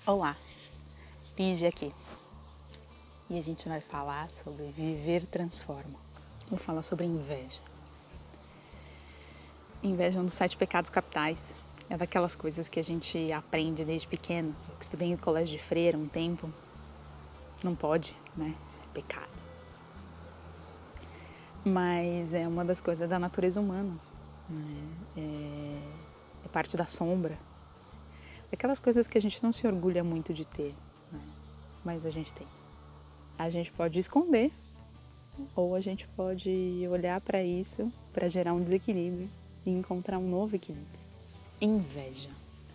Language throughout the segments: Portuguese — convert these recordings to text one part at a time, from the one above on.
Olá, Lígia aqui. E a gente vai falar sobre Viver Transforma. Vou falar sobre inveja. Inveja é um dos 7 pecados capitais. É daquelas coisas que a gente aprende desde pequeno. Eu estudei em colégio de freira um tempo. Não pode, né? É pecado. Mas é uma das coisas da natureza humana. Né? É parte da sombra. Aquelas coisas que a gente não se orgulha muito de ter, né? Mas a gente tem. A gente pode esconder ou a gente pode olhar para isso para gerar um desequilíbrio e encontrar um novo equilíbrio. Inveja.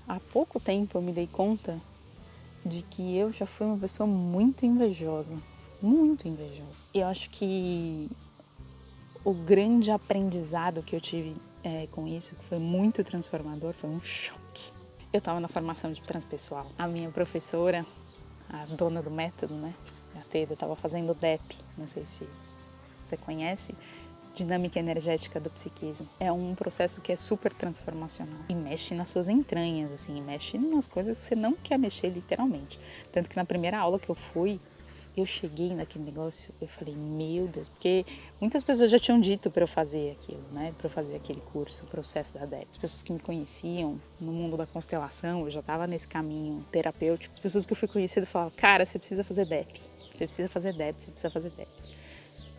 Há pouco tempo eu me dei conta de que eu já fui uma pessoa muito invejosa. Muito invejosa. Eu acho que o grande aprendizado que eu tive com isso, que foi muito transformador, foi um choque. Eu estava na formação de transpessoal. A minha professora, a dona do método, né? A Teda, estava fazendo DEP, não sei se você conhece, Dinâmica Energética do Psiquismo. É um processo que é super transformacional e mexe nas suas entranhas, assim, mexe nas coisas que você não quer mexer literalmente. Tanto que na primeira aula que eu fui, eu cheguei naquele negócio, eu falei, meu Deus, porque muitas pessoas já tinham dito para eu fazer aquilo, né, para eu fazer aquele curso, o processo da DEP. As pessoas que me conheciam no mundo da constelação, eu já estava nesse caminho terapêutico. As pessoas que eu fui conhecida falavam, cara, você precisa fazer DEP, você precisa fazer DEP, você precisa fazer DEP.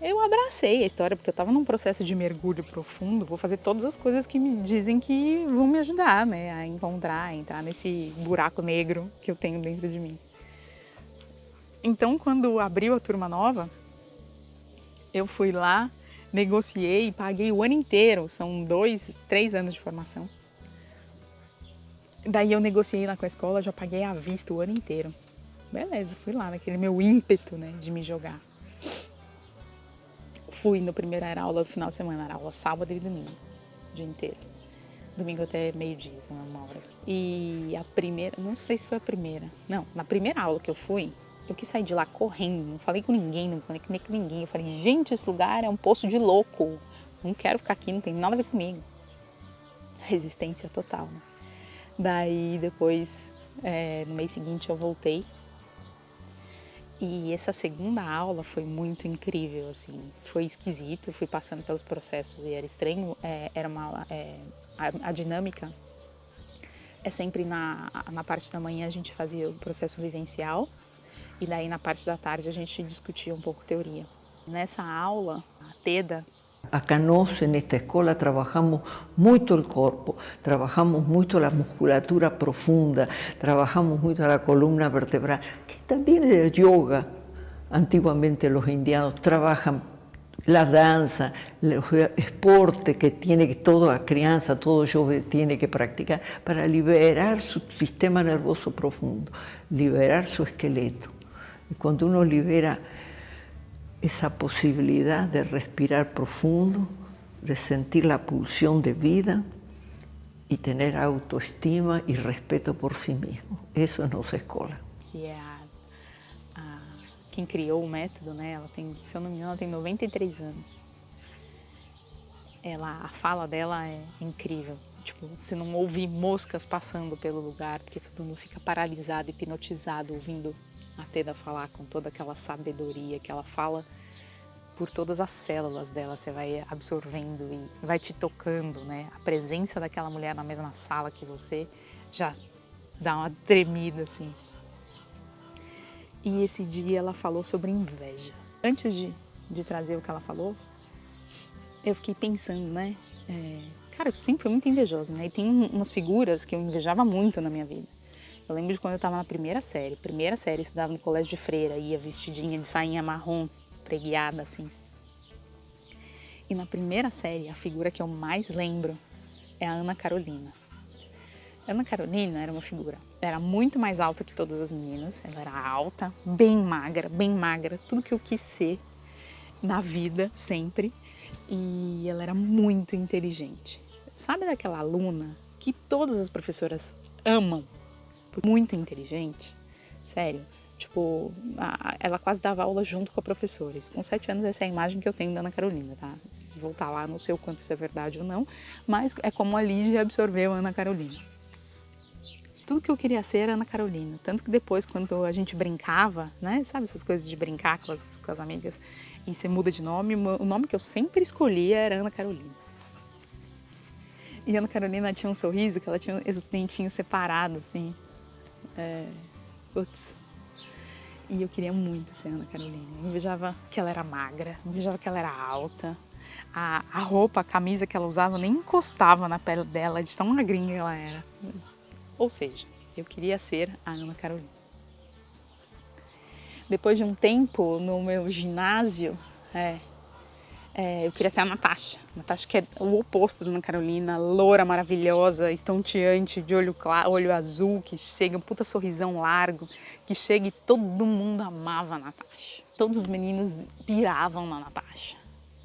Eu abracei a história, porque eu estava num processo de mergulho profundo, vou fazer todas as coisas que me dizem que vão me ajudar, né, a encontrar, a entrar nesse buraco negro que eu tenho dentro de mim. Então, quando abriu a turma nova, eu fui lá, negociei, paguei o ano inteiro, são 2, 3 anos de formação. Daí eu negociei lá com a escola, já paguei à vista o ano inteiro. Beleza, fui lá naquele meu ímpeto, né, de me jogar. Fui no primeiro, era aula do final de semana, era aula sábado e domingo, o dia inteiro. Domingo até meio-dia, uma hora. E a primeira, não sei se foi a primeira, não, na primeira aula que eu fui, eu quis sair de lá correndo, não falei com ninguém, não falei com ninguém. Eu falei, gente, esse lugar é um poço de louco, não quero ficar aqui, não tem nada a ver comigo. Resistência total, né? Daí depois, no mês seguinte eu voltei. E essa segunda aula foi muito incrível, assim, foi esquisito, fui passando pelos processos e era estranho, era uma aula, a dinâmica é sempre na parte da manhã a gente fazia o processo vivencial e daí na parte da tarde a gente discutia um pouco teoria. Nessa aula, a Teda... Acá nós, nesta escola, trabajamos muito o corpo, trabajamos muito a musculatura profunda, trabajamos muito a columna vertebral, que também é yoga. Antiguamente os indianos trabalham a dança, o esporte que tem que toda a criança, todo jovem tem que praticar para liberar seu sistema nervoso profundo, liberar seu esqueleto. E quando uno libera esa posibilidad de respirar profundo, de sentir la pulsión de vida y tener autoestima y respeto por sí mismo. Eso es nossa escola. Que é quem criou o método, né? Ela tem, se eu não me engano, ela tem 93 anos. A fala dela é incrível. Tipo, você não ouve moscas passando pelo lugar, porque todo mundo fica paralisado, hipnotizado, ouvindo a Teda falar com toda aquela sabedoria que ela fala por todas as células dela, você vai absorvendo e vai te tocando, né? A presença daquela mulher na mesma sala que você já dá uma tremida, assim. E esse dia ela falou sobre inveja. Antes de trazer o que ela falou, eu fiquei pensando, né? Cara, eu sempre fui muito invejosa, né? E tem umas figuras que eu invejava muito na minha vida. Eu lembro de quando eu estava na primeira série, eu estudava no colégio de freira, ia vestidinha de sainha marrom, preguiada, assim. E na primeira série, a figura que eu mais lembro é a Ana Carolina. A Ana Carolina era uma figura, era muito mais alta que todas as meninas, ela era alta, bem magra, tudo que eu quis ser na vida, sempre. E ela era muito inteligente. Sabe daquela aluna que todas as professoras amam? Muito inteligente, sério. Tipo, ela quase dava aula junto com a professora. Com 7 anos, essa é a imagem que eu tenho da Ana Carolina, tá? Se voltar lá, não sei o quanto isso é verdade ou não, mas é como a Lígia absorveu a Ana Carolina. tudo que eu queria ser era Ana Carolina. Tanto que depois, quando a gente brincava, né? Sabe essas coisas de brincar com as amigas e você muda de nome? O nome que eu sempre escolhia era Ana Carolina. E a Ana Carolina tinha um sorriso que ela tinha esses dentinhos separados, assim. Putz. E eu queria muito ser Ana Carolina. Eu invejava que ela era magra, eu invejava que ela era alta. A roupa, a camisa que ela usava nem encostava na pele dela, de tão magrinha que ela era. Ou seja, eu queria ser a Ana Carolina. Depois de um tempo no meu ginásio, eu queria ser a Natasha. Natasha, que é o oposto da Ana Carolina, loura, maravilhosa, estonteante, de olho claro, olho azul, que chega, um puta sorrisão largo, que chega e todo mundo amava a Natasha. Todos os meninos piravam na Natasha.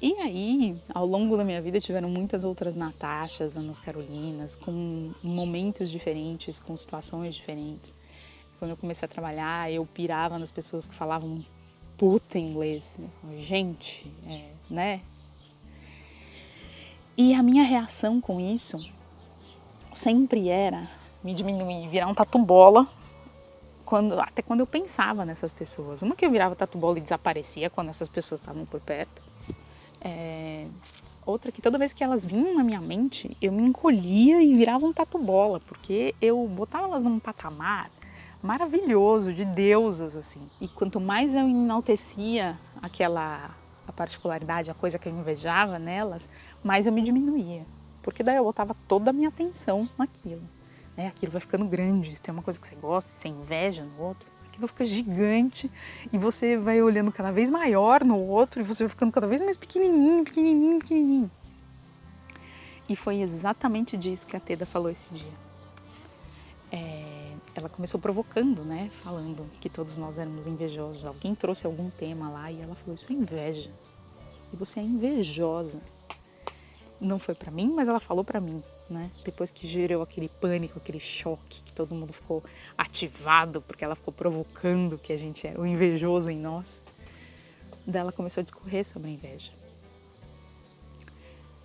E aí, ao longo da minha vida, tiveram muitas outras Natashas, Anas Carolinas, com momentos diferentes, com situações diferentes. Quando eu comecei a trabalhar, eu pirava nas pessoas que falavam puta inglês. Gente, né? E a minha reação com isso sempre era me diminuir, virar um tatu-bola, até quando eu pensava nessas pessoas. Uma que eu virava tatu-bola e desaparecia quando essas pessoas estavam por perto. Outra que toda vez que elas vinham na minha mente, eu me encolhia e virava um tatu-bola, porque eu botava elas num patamar maravilhoso, de deusas, assim. E quanto mais eu enaltecia a particularidade, a coisa que eu invejava nelas, mais eu me diminuía. Porque daí eu botava toda a minha atenção naquilo. Né? Aquilo vai ficando grande, se tem uma coisa que você gosta, você inveja no outro, aquilo fica gigante e você vai olhando cada vez maior no outro e você vai ficando cada vez mais pequenininho, pequenininho, pequenininho. E foi exatamente disso que a Teda falou esse dia. Ela começou provocando, né? Falando que todos nós éramos invejosos. Alguém trouxe algum tema lá e ela falou, isso é inveja. E você é invejosa. Não foi pra mim, mas ela falou pra mim, né? Depois que gerou aquele pânico, aquele choque, que todo mundo ficou ativado, porque ela ficou provocando que a gente era o invejoso em nós. Daí ela começou a discorrer sobre a inveja.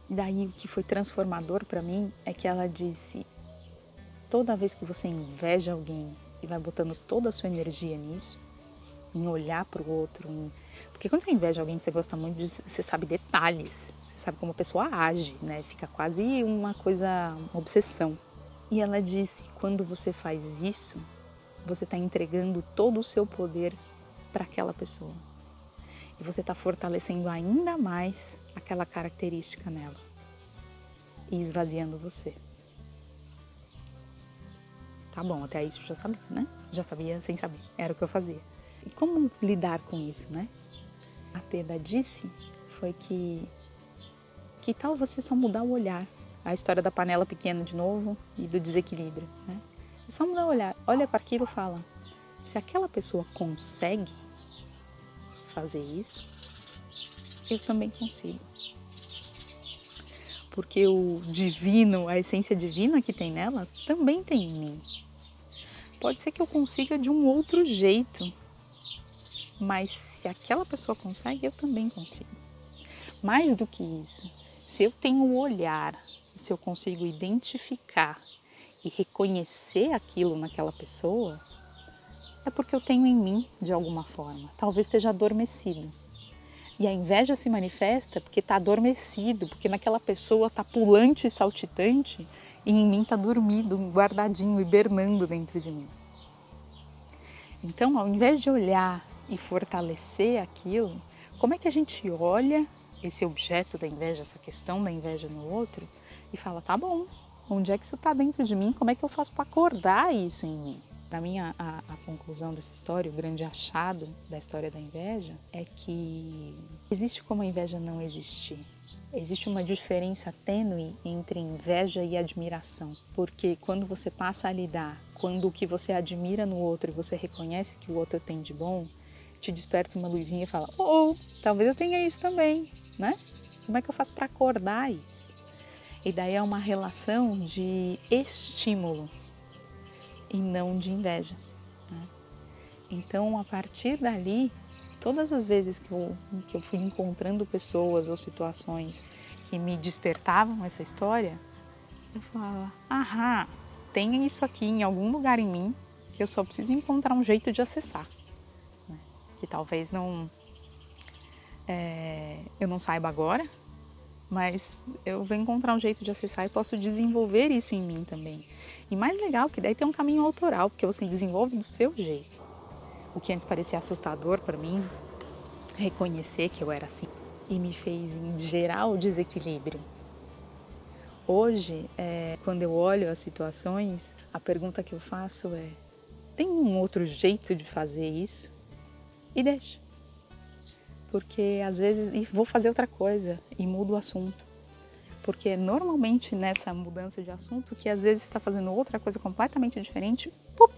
Daí o que foi transformador pra mim é que ela disse, toda vez que você inveja alguém e vai botando toda a sua energia nisso, em olhar para o outro, porque quando você inveja alguém que você gosta muito, você sabe detalhes, você sabe como a pessoa age, né? Fica quase uma coisa, uma obsessão. E ela disse, quando você faz isso, você está entregando todo o seu poder para aquela pessoa. E você está fortalecendo ainda mais aquela característica nela e esvaziando você. Tá bom, até isso eu já sabia, né? Já sabia sem saber, era o que eu fazia. E como lidar com isso, né? A Teda disse foi que tal você só mudar o olhar. A história da panela pequena de novo e do desequilíbrio, né? É só mudar o olhar, olha para aquilo e fala, se aquela pessoa consegue fazer isso, eu também consigo. Porque o divino, a essência divina que tem nela, também tem em mim. Pode ser que eu consiga de um outro jeito, mas se aquela pessoa consegue, eu também consigo. Mais do que isso, se eu tenho um olhar, se eu consigo identificar e reconhecer aquilo naquela pessoa, é porque eu tenho em mim de alguma forma. Talvez esteja adormecido. E a inveja se manifesta porque está adormecido, porque naquela pessoa está pulante e saltitante e em mim está dormido, guardadinho, hibernando dentro de mim. Então, ao invés de olhar e fortalecer aquilo, como é que a gente olha esse objeto da inveja, essa questão da inveja no outro e fala, tá bom, onde é que isso está dentro de mim? Como é que eu faço para acordar isso em mim? Para mim, a conclusão dessa história, o grande achado da história da inveja é que existe como a inveja não existir. Existe uma diferença tênue entre inveja e admiração, porque quando você passa a lidar, quando o que você admira no outro e você reconhece que o outro tem de bom, te desperta uma luzinha e fala, talvez eu tenha isso também, né? Como é que eu faço para acordar isso? E daí é uma relação de estímulo e não de inveja, né? Então, a partir dali, todas as vezes que eu fui encontrando pessoas ou situações que me despertavam essa história, eu falava, tem isso aqui em algum lugar em mim que eu só preciso encontrar um jeito de acessar, né? Que talvez eu não saiba agora, mas eu vou encontrar um jeito de acessar e posso desenvolver isso em mim também. E mais legal que daí tem um caminho autoral, porque você desenvolve do seu jeito. O que antes parecia assustador para mim, reconhecer que eu era assim, e me fez em geral desequilíbrio. Hoje, quando eu olho as situações, a pergunta que eu faço é: tem um outro jeito de fazer isso? E deixo. Porque às vezes vou fazer outra coisa e mudo o assunto. Porque normalmente nessa mudança de assunto, que às vezes você está fazendo outra coisa completamente diferente, pup,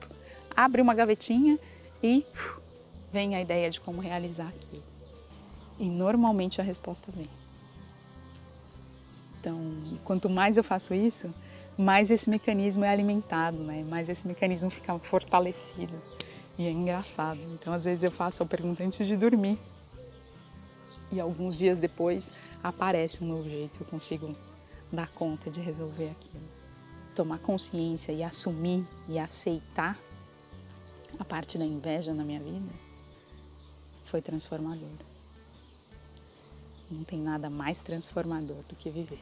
abre uma gavetinha e vem a ideia de como realizar aquilo. E normalmente a resposta vem. Então, quanto mais eu faço isso, mais esse mecanismo é alimentado, né? Mais esse mecanismo fica fortalecido. E é engraçado. Então, às vezes eu faço a pergunta antes de dormir. E alguns dias depois aparece um novo jeito, eu consigo dar conta de resolver aquilo. Tomar consciência e assumir e aceitar a parte da inveja na minha vida foi transformador. Não tem nada mais transformador do que viver.